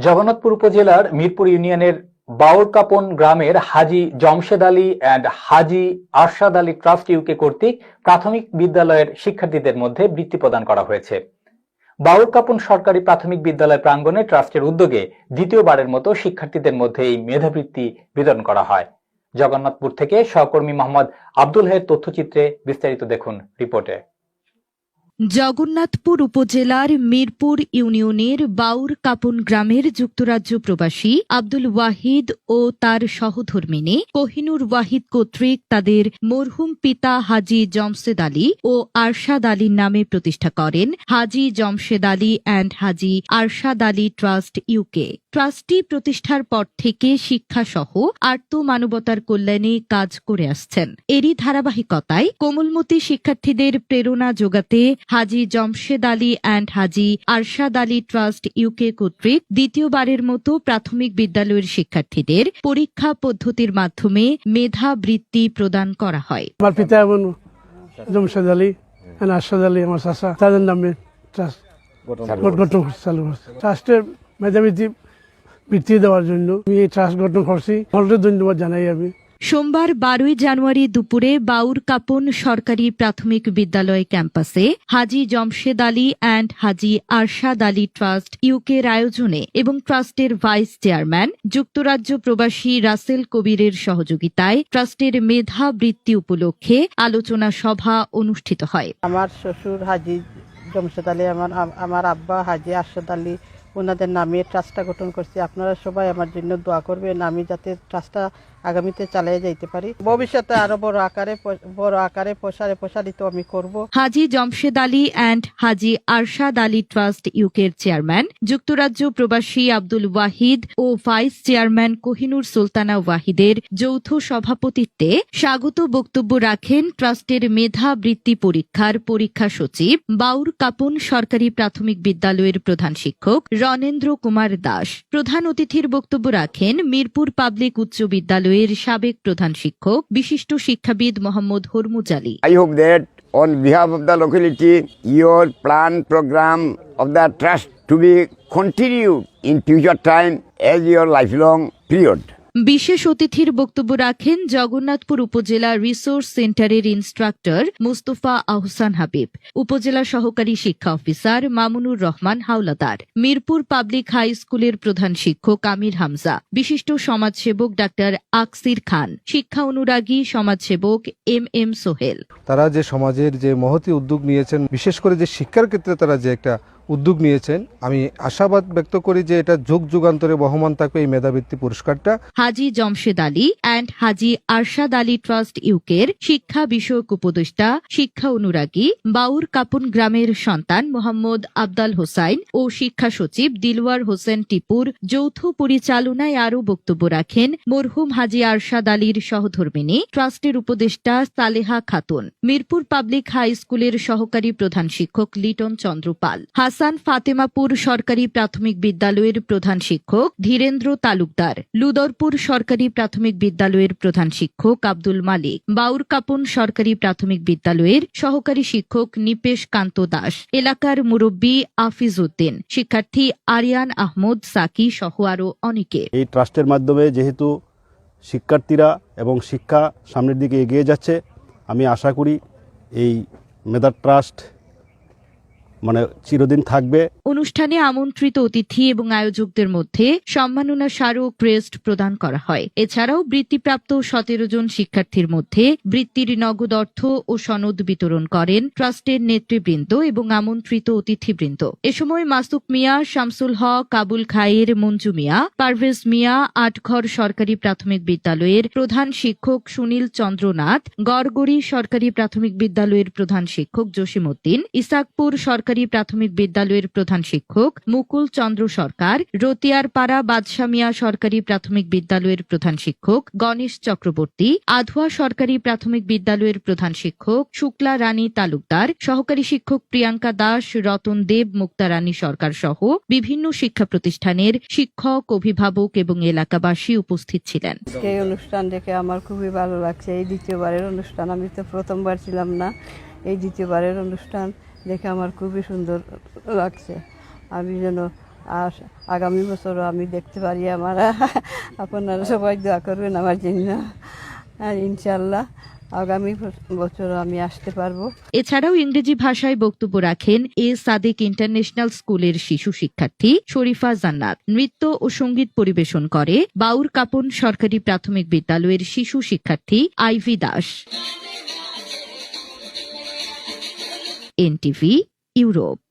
জগন্নাথপুর উপজেলার মিরপুর ইউনিয়নের বাউরকাপন গ্রামের Haji Jamshed Ali and Haji Arshad Ali trust UK কর্তৃক প্রাথমিক বিদ্যালয়ের শিক্ষার্থীদের মধ্যে বৃত্তি প্রদান করা হয়েছে। বাউরকাপন সরকারি প্রাথমিক বিদ্যালয় প্রাঙ্গণে ট্রাস্টের উদ্যোগে দ্বিতীয়বারের মতো শিক্ষার্থীদের মধ্যে এই মেধাবৃত্তি বিতরণ করা হয়। জগন্নাথপুর থেকে সহকর্মী মোহাম্মদ আব্দুল হাইয়ের তথ্যচিত্রে বিস্তারিত দেখুন রিপোর্টে। জগন্নাথপুর উপজেলার মিরপুর ইউনিয়নের বাউরকাপন গ্রামের যুক্তরাজ্য প্রবাসী আব্দুল ওয়াহিদ ও তার সহধর্মিণী কোহিনুর ওয়াহিদ কর্তৃক তাদের মরহুম পিতা হাজী জমশেদ আলী ও আরশাদ আলীর নামে প্রতিষ্ঠা করেন Haji Jamshed Ali and Haji Arshad Ali trust UK. ট্রাস্টটি প্রতিষ্ঠার পর থেকে শিক্ষাসহ আর্ত মানবতার কল্যাণে কাজ করে আসছেন। এরই ধারাবাহিকতায় কোমলমতি শিক্ষার্থীদের প্রেরণা যোগাতে Haji Jamshed Ali and Haji Arshad Ali trust UK কর্তৃক দ্বিতীয়বারের মতো প্রাথমিক বিদ্যালয়ের শিক্ষার্থীদের পরীক্ষা পদ্ধতির মাধ্যমে মেধা বৃত্তি প্রদান করা হয়। আমার পিতা এবং জমশেদ আলী আরশাদ আলী আমার চাচা, তাদের নামে ট্রাস্ট গঠন চালু করছে। ট্রাস্টের মেধাবৃত্তি বৃত্তি দেওয়ার জন্য আমি এই ট্রাস্ট গঠন করছি। ধন্যবাদ জানাই আমি। সোমবার 12 জানুয়ারি দুপুরে বাউরকাপন সরকারি প্রাথমিক বিদ্যালয় ক্যাম্পাসে হাজী জমশেদ আলী অ্যান্ড হাজী আরশাদ আলী ট্রাস্ট ইউকের আয়োজনে এবং ট্রাস্টের ভাইস চেয়ারম্যান যুক্তরাজ্য প্রবাসী রাসেল কবিরের সহযোগিতায় ট্রাস্টের মেধা বৃত্তি উপলক্ষে আলোচনা সভা অনুষ্ঠিত হয়। আমার শ্বশুর হাজী জমশেদ আলী, আমার আব্বা হাজী আরশাদ আলী, ওনাদের নামে ট্রাস্টটা গঠন করছি। আপনারা সবাই আমার জন্য দোয়া করবেন, আমি যাতে ট্রাস্টটা আগামীতে চালিয়ে যাইতে পারি, ভবিষ্যতে আরো বড় আকারে প্রসারিত আমি করব। হাজী জমশেদ আলী অ্যান্ড হাজী আরশাদ আলী ট্রাস্ট ইউকের চেয়ারম্যান যুক্তরাজ্য প্রবাসী আব্দুল ওয়াহিদ ও ভাইস চেয়ারম্যান কোহিনুর সুলতানা ওয়াহিদের যৌথ সভাপতিত্বে স্বাগত বক্তব্য রাখেন ট্রাস্টের মেধা বৃত্তি পরীক্ষার পরীক্ষা সচিব বাউরকাপন সরকারি প্রাথমিক বিদ্যালয়ের প্রধান শিক্ষক রণেন্দ্র কুমার দাস। প্রধান অতিথির বক্তব্য রাখেন মিরপুর পাবলিক উচ্চ বিদ্যালয়ের সাবেক প্রধান শিক্ষক বিশিষ্ট শিক্ষাবিদ Mohammad Hormuz Ali. I hope that on behalf of the locality, your plan program of the trust to be continued in future time as your lifelong period. বিশেষ অতিথির বক্তব্য রাখেন জগন্নাথপুর উপজেলা রিসোর্স সেন্টারের ইন্সট্রাক্টর মুস্তফা আহসান হাবিব, উপজেলা সহকারী শিক্ষা officer Mamunur Rahman Howlader, Mirpur public high স্কুলের প্রধান শিক্ষক আমির হামজা, বিশিষ্ট সমাজসেবক ডাক্তার আকসির খান, শিক্ষা অনুরাগী সমাজসেবক এম সোহেল। তারা যে সমাজের যে মহতি উদ্যোগ নিয়েছেন, বিশেষ করে যে শিক্ষার ক্ষেত্রে তারা যে একটা উদ্যোগ নিয়েছেন, আমি আশাবাদ ব্যক্ত করি যে এটা যুগ যুগান্তরে বহমান থাকবে এই মেধাবৃত্তি পুরস্কারটা। হাজী জমশেদ আলী অ্যান্ড হাজী আরশাদ আলী ট্রাস্ট ইউকের শিক্ষা বিষয়ক উপদেষ্টা, শিক্ষা অনুরাগী বাউরকাপন গ্রামের সন্তান মোহাম্মদ আবদাল হোসাইন ও শিক্ষা সচিব দিলওয়ার হোসেন টিপুর যৌথ পরিচালনায় আরও বক্তব্য রাখেন মরহুম হাজী আরশাদ আলীর সহধর্মিণী ট্রাস্টের উপদেষ্টা সালেহা খাতুন, মিরপুর পাবলিক হাই স্কুলের সহকারী প্রধান শিক্ষক লিটন চন্দ্র পাল, হাসান ফাতেমাপুর সরকারি প্রাথমিক বিদ্যালয়ের প্রধান শিক্ষক ধীরেন্দ্র তালুকদার, লুদরপুর সরকারি প্রাথমিক বিদ্যালয়ের প্রধান শিক্ষক আব্দুল মালিক, বাউরকাপন সরকারি প্রাথমিক বিদ্যালয়ের সহকারী শিক্ষক নিপেশ কান্ত দাস, এলাকার মুরব্বী আফিজ উদ্দিন, শিক্ষার্থী আরিয়ান আহমদ সাকি সহ আরও অনেকে। এই ট্রাস্টের মাধ্যমে যেহেতু শিক্ষার্থীরা এবং শিক্ষা সামনের দিকে এগিয়ে যাচ্ছে, আমি আশা করি এই মেধা ট্রাস্ট চিরদিন থাকবে। অনুষ্ঠানে আমন্ত্রিত অতিথি এবং আয়োজকদের মধ্যে সম্মাননা স্মারক ক্রেস্ট প্রদান করা হয়। এছাড়াও বৃত্তিপ্রাপ্ত 17 জন শিক্ষার্থীর মধ্যে বৃত্তির নগদ অর্থ ও সনদ বিতরণ করেন ট্রাস্টের নেতৃবৃন্দ এবং আমন্ত্রিত অতিথিবৃন্দ। এ সময় মাসুক মিয়া, শামসুল হক, আবুল খায়ের, মঞ্জু মিয়া, পারভেজ মিয়া, আটঘর সরকারি প্রাথমিক বিদ্যালয়ের প্রধান শিক্ষক সুনীল চন্দ্রনাথ, গড়গড়ি সরকারি প্রাথমিক বিদ্যালয়ের প্রধান শিক্ষক জসিম উদ্দিন, ইসাকপুর সরকারি প্রাথমিক বিদ্যালয়ের প্রধান শিক্ষক মুকুল চন্দ্র সরকার, রতিয়ারপাড়া বাদশা মিয়া সরকারি প্রাথমিক বিদ্যালয়ের প্রধান শিক্ষক গণেশ চক্রবর্তী, আধুয়া সরকারি প্রাথমিক বিদ্যালয়ের প্রধান শিক্ষক শুক্লা রানী তালুকদার, সহকারী শিক্ষক প্রিয়াঙ্কা দাস, রতন দেব, মুক্তা রানী সরকার সহ বিভিন্ন শিক্ষা প্রতিষ্ঠানের শিক্ষক, অভিভাবক এবং এলাকাবাসী উপস্থিত ছিলেন। এই অনুষ্ঠান দেখে আমার খুবই ভালো লাগছে। এই দ্বিতীয়বারের অনুষ্ঠান, আমি তো প্রথমবার ছিলাম না, এই দ্বিতীয়বারের অনুষ্ঠান দেখে আমার খুবই সুন্দর লাগছে। আমি যেন আর আগামী বছরও আমি দেখতে পারি আমার আপনারা সবাই দোয়া করবেন আমার জন্য আর ইনশাল্লাহ আগামী বছরও আমি আসতে পারবো। এছাড়াও ইংরেজি ভাষায় বক্তব্য রাখেন এ সাদেক ইন্টারন্যাশনাল স্কুলের শিশু শিক্ষার্থী শরীফা জান্নাত। নৃত্য ও সঙ্গীত পরিবেশন করে বাউর কাপন সরকারি প্রাথমিক বিদ্যালয়ের শিশু শিক্ষার্থী আইভি দাস। NTV, Europe.